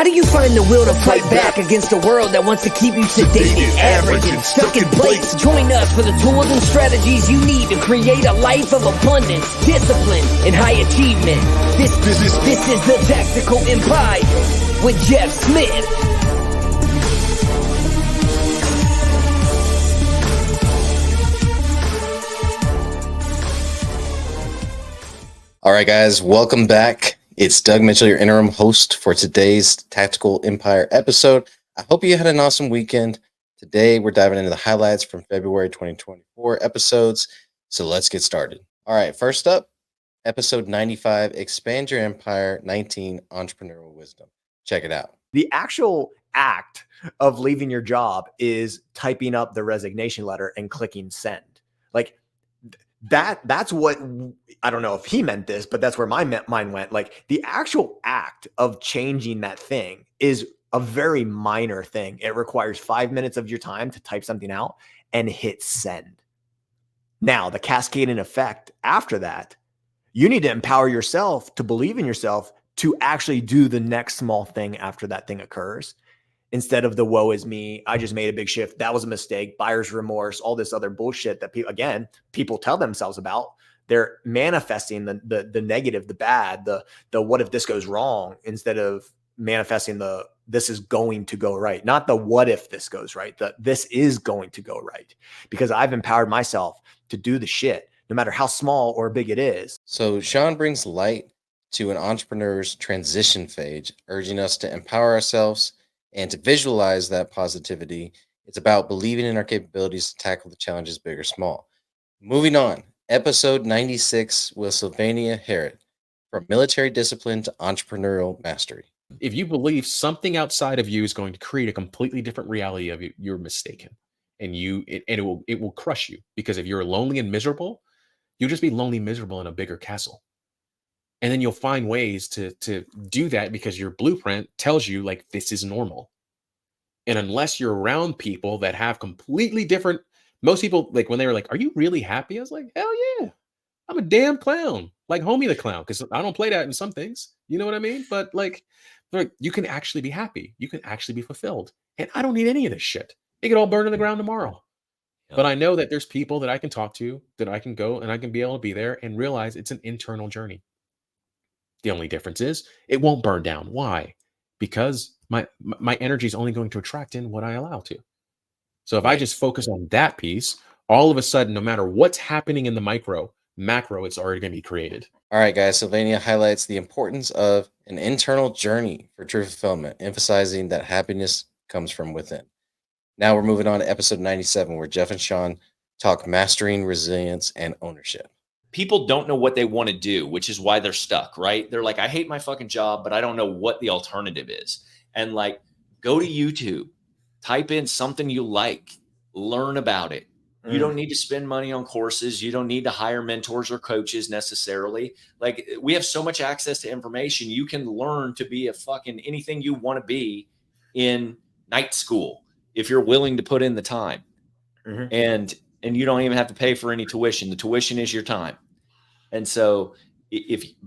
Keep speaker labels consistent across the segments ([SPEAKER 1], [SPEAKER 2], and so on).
[SPEAKER 1] How do you find the will to fight back against a world that wants to keep you sedated, average, and stuck in place? Join us for the tools and strategies you need to create a life of abundance, discipline, and high achievement. This is the Tactical Empire with Jeff Smith.
[SPEAKER 2] All right, guys, welcome back. It's Doug Mitchell, your interim host for today's Tactical Empire episode. I hope you had an awesome weekend. Today, we're diving into the highlights from February 2024 episodes. So let's get started. All right, first up, episode 95, Expand Your Empire, 19, Entrepreneurial Wisdom. Check it out.
[SPEAKER 3] The actual act of leaving your job is typing up the resignation letter and clicking send. Like, that's what, I don't know if he meant this, but that's where my mind went. Like, the actual act of changing that thing is a very minor thing. It requires 5 minutes of your time to type something out and hit send. Now, the cascading effect after that, you need to empower yourself to believe in yourself to actually do the next small thing after that thing occurs. Instead of the woe is me, I just made a big shift, that was a mistake, buyer's remorse, all this other bullshit that people tell themselves about. They're manifesting the negative, the bad, the what if this goes wrong, instead of manifesting the this is going to go right. Not the what if this goes right, this is going to go right. Because I've empowered myself to do the shit, no matter how small or big it is.
[SPEAKER 2] So Shawn brings light to an entrepreneur's transition phase, urging us to empower ourselves and to visualize that positivity. It's about believing in our capabilities to tackle the challenges, big or small. Moving on, episode 96 with Sylvania Harrod, from military discipline to entrepreneurial mastery.
[SPEAKER 4] If you believe something outside of you is going to create a completely different reality of you, you're mistaken. And it will crush you, because if you're lonely and miserable, you'll just be lonely and miserable in a bigger castle. And then you'll find ways to do that, because your blueprint tells you, like, this is normal. And unless you're around people that have completely different, most people, like, when they were like, are you really happy? I was like, hell yeah, I'm a damn clown, like Homie the Clown, because I don't play that in some things, you know what I mean? But like, you can actually be happy. You can actually be fulfilled. And I don't need any of this shit. It could all burn to the ground tomorrow. Yeah. But I know that there's people that I can talk to, that I can go and I can be able to be there and realize it's an internal journey. The only difference is it won't burn down. Why? Because my energy is only going to attract in what I allow to. So if I just focus on that piece, all of a sudden, no matter what's happening in the macro, it's already going to be created.
[SPEAKER 2] All right, guys. Sylvania highlights the importance of an internal journey for true fulfillment, emphasizing that happiness comes from within. Now we're moving on to episode 97, where Jeff and Shawn talk mastering resilience and ownership.
[SPEAKER 5] People don't know what they want to do, which is why they're stuck, right? They're like, I hate my fucking job, but I don't know what the alternative is. And like, go to YouTube, type in something you like, learn about it. You don't need to spend money on courses. You don't need to hire mentors or coaches necessarily. Like, we have so much access to information. You can learn to be a fucking anything you want to be in night school if you're willing to put in the time. And you don't even have to pay for any tuition. The tuition is your time. And so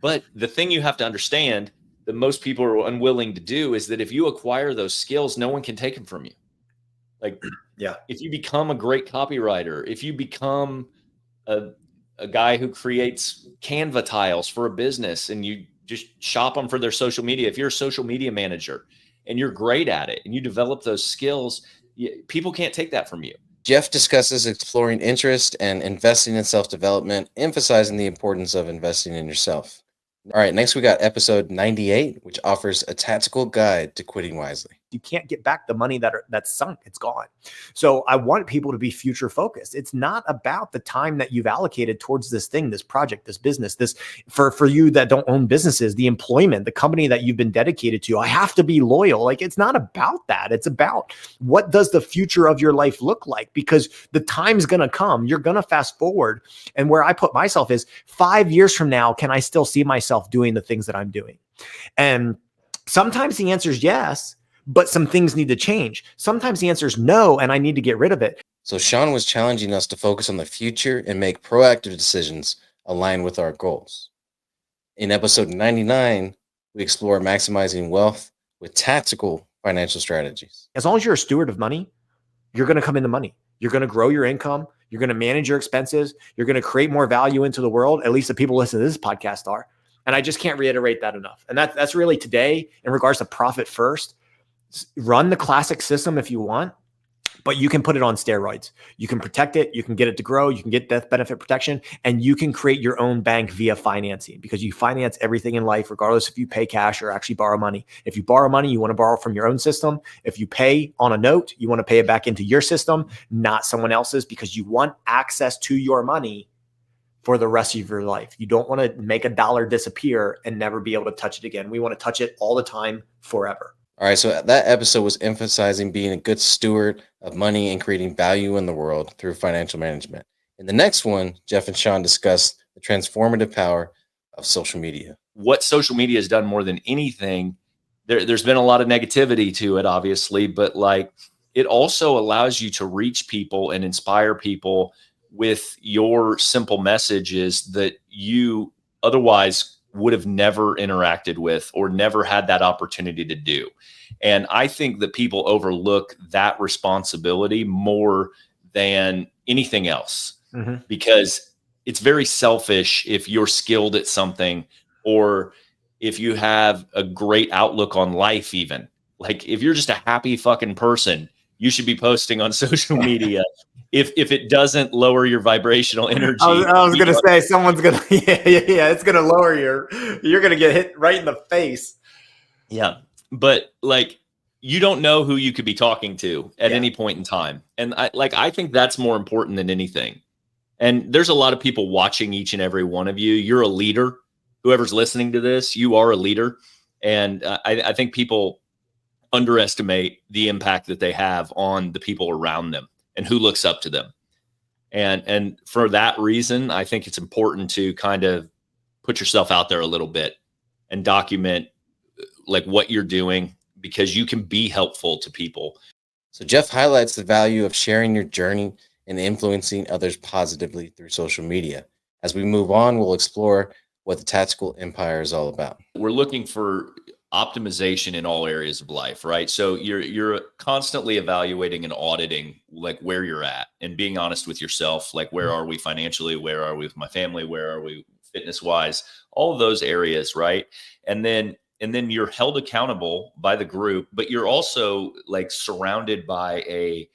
[SPEAKER 5] but the thing you have to understand that most people are unwilling to do is that if you acquire those skills, no one can take them from you. Like, yeah, if you become a great copywriter, if you become a guy who creates Canva tiles for a business and you just shop them for their social media, if you're a social media manager and you're great at it and you develop those skills, people can't take that from you.
[SPEAKER 2] Jeff discusses exploring interest and investing in self-development, emphasizing the importance of investing in yourself. All right, next we got episode 98, which offers a tactical guide to quitting wisely.
[SPEAKER 3] You can't get back the money that's sunk. It's gone. So I want people to be future focused. It's not about the time that you've allocated towards this thing, this project, this business, this for you that don't own businesses, the employment, the company that you've been dedicated to. I have to be loyal. Like, it's not about that. It's about what does the future of your life look like? Because the time's going to come. You're going to fast forward. And where I put myself is 5 years from now, can I still see myself doing the things that I'm doing? And sometimes the answer is yes, but some things need to change. Sometimes the answer is no, and I need to get rid of it.
[SPEAKER 2] So Shawn was challenging us to focus on the future and make proactive decisions aligned with our goals. In episode 99, we explore maximizing wealth with tactical financial strategies.
[SPEAKER 3] As long as you're a steward of money, you're going to come into money. You're going to grow your income. You're going to manage your expenses. You're going to create more value into the world. At least the people listening to this podcast are. And I just can't reiterate that enough. And that's really today in regards to profit first. Run the classic system if you want, but you can put it on steroids. You can protect it. You can get it to grow. You can get death benefit protection, and you can create your own bank via financing, because you finance everything in life, regardless if you pay cash or actually borrow money. If you borrow money, you want to borrow from your own system. If you pay on a note, you want to pay it back into your system, not someone else's, because you want access to your money for the rest of your life. You don't want to make a dollar disappear and never be able to touch it again. We want to touch it all the time, forever.
[SPEAKER 2] All right, so that episode was emphasizing being a good steward of money and creating value in the world through financial management. In the next one, Jeff and Shawn discussed the transformative power of social media.
[SPEAKER 5] What social media has done more than anything, there's been a lot of negativity to it, obviously, but like it also allows you to reach people and inspire people with your simple messages that you otherwise would have never interacted with or never had that opportunity to do. And I think that people overlook that responsibility more than anything else, because it's very selfish if you're skilled at something, or if you have a great outlook on life. Even like if you're just a happy fucking person, you should be posting on social media. If it doesn't lower your vibrational energy.
[SPEAKER 3] I was going to say, someone's going to, yeah, it's going to lower you're going to get hit right in the face.
[SPEAKER 5] Yeah. But like, you don't know who you could be talking to at any point in time. And I think that's more important than anything. And there's a lot of people watching each and every one of you. You're a leader. Whoever's listening to this, you are a leader. And I think people underestimate the impact that they have on the people around them and who looks up to them. And for that reason, I think it's important to kind of put yourself out there a little bit and document like what you're doing, because you can be helpful to people.
[SPEAKER 2] So Jeff highlights the value of sharing your journey and influencing others positively through social media. As we move on, we'll explore what the Tactical Empire is all about.
[SPEAKER 5] We're looking for optimization in all areas of life, right? So you're constantly evaluating and auditing like where you're at and being honest with yourself. Like, where are we financially? Where are we with my family? Where are we fitness wise? All of those areas, right? And then you're held accountable by the group, but you're also like surrounded by a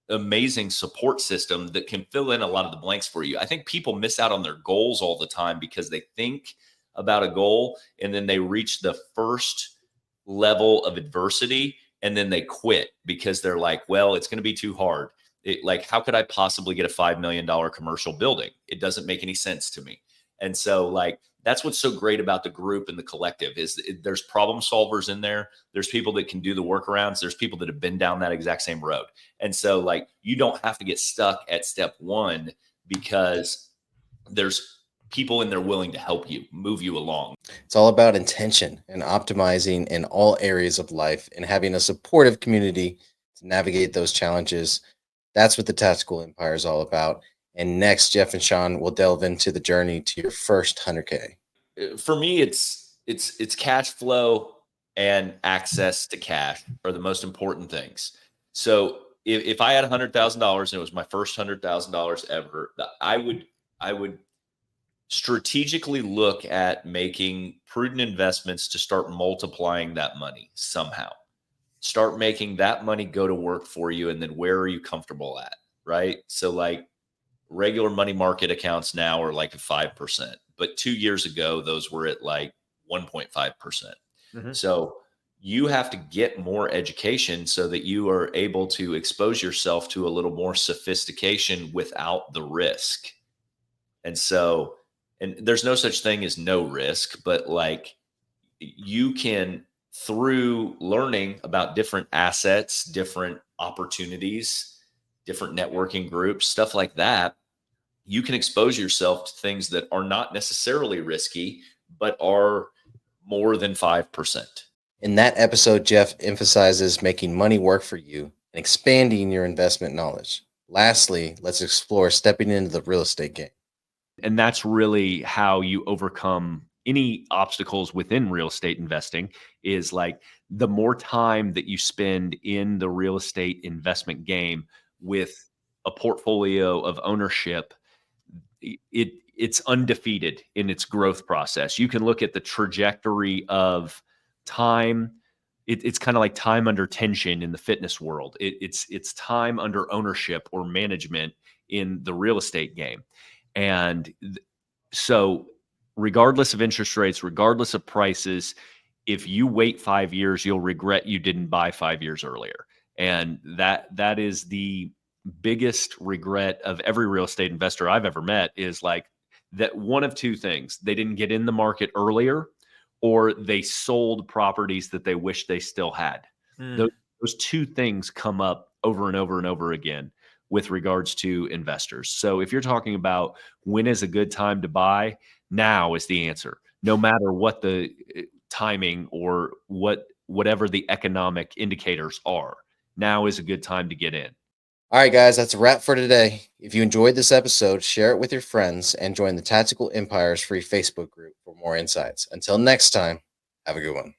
[SPEAKER 5] amazing support system that can fill in a lot of the blanks for you. I think people miss out on their goals all the time because they think about a goal and then they reach the first level of adversity and then they quit because they're like, well, it's going to be too hard. Like, how could I possibly get a $5 million commercial building? It doesn't make any sense to me. And so like, that's what's so great about the group and the collective is there's problem solvers in there. There's people that can do the workarounds. There's people that have been down that exact same road. And so like, you don't have to get stuck at step one because there's people in there willing to help you, move you along.
[SPEAKER 2] It's all about intention and optimizing in all areas of life and having a supportive community to navigate those challenges. That's what the Tactical Empire is all about. And next, Jeff and Shawn will delve into the journey to your first 100K.
[SPEAKER 5] For me, it's cash flow and access to cash are the most important things. So if I had $100,000 and it was my first $100,000 ever, I would strategically look at making prudent investments to start multiplying that money somehow. Start making that money go to work for you. And then where are you comfortable at? Right. So like, regular money market accounts now are like 5%, but 2 years ago, those were at like 1.5%. So you have to get more education so that you are able to expose yourself to a little more sophistication without the risk. And so, and there's no such thing as no risk, but like you can, through learning about different assets, different opportunities, different networking groups, stuff like that, you can expose yourself to things that are not necessarily risky, but are more than 5%.
[SPEAKER 2] In that episode, Jeff emphasizes making money work for you and expanding your investment knowledge. Lastly, let's explore stepping into the real estate game.
[SPEAKER 5] And that's really how you overcome any obstacles within real estate investing is like the more time that you spend in the real estate investment game with a portfolio of ownership, it's undefeated in its growth process. You can look at the trajectory of time. It's kind of like time under tension in the fitness world. It's time under ownership or management in the real estate game. And so regardless of interest rates, regardless of prices, if you wait 5 years, you'll regret you didn't buy 5 years earlier. And that is the biggest regret of every real estate investor I've ever met, is like that one of two things: they didn't get in the market earlier, or they sold properties that they wish they still had. Those two things come up over and over and over again with regards to investors. So if you're talking about when is a good time to buy, now is the answer. No matter what the timing or whatever the economic indicators are, now is a good time to get in.
[SPEAKER 2] All right, guys, that's a wrap for today. If you enjoyed this episode, share it with your friends and join the Tactical Empires free Facebook group for more insights. Until next time, have a good one.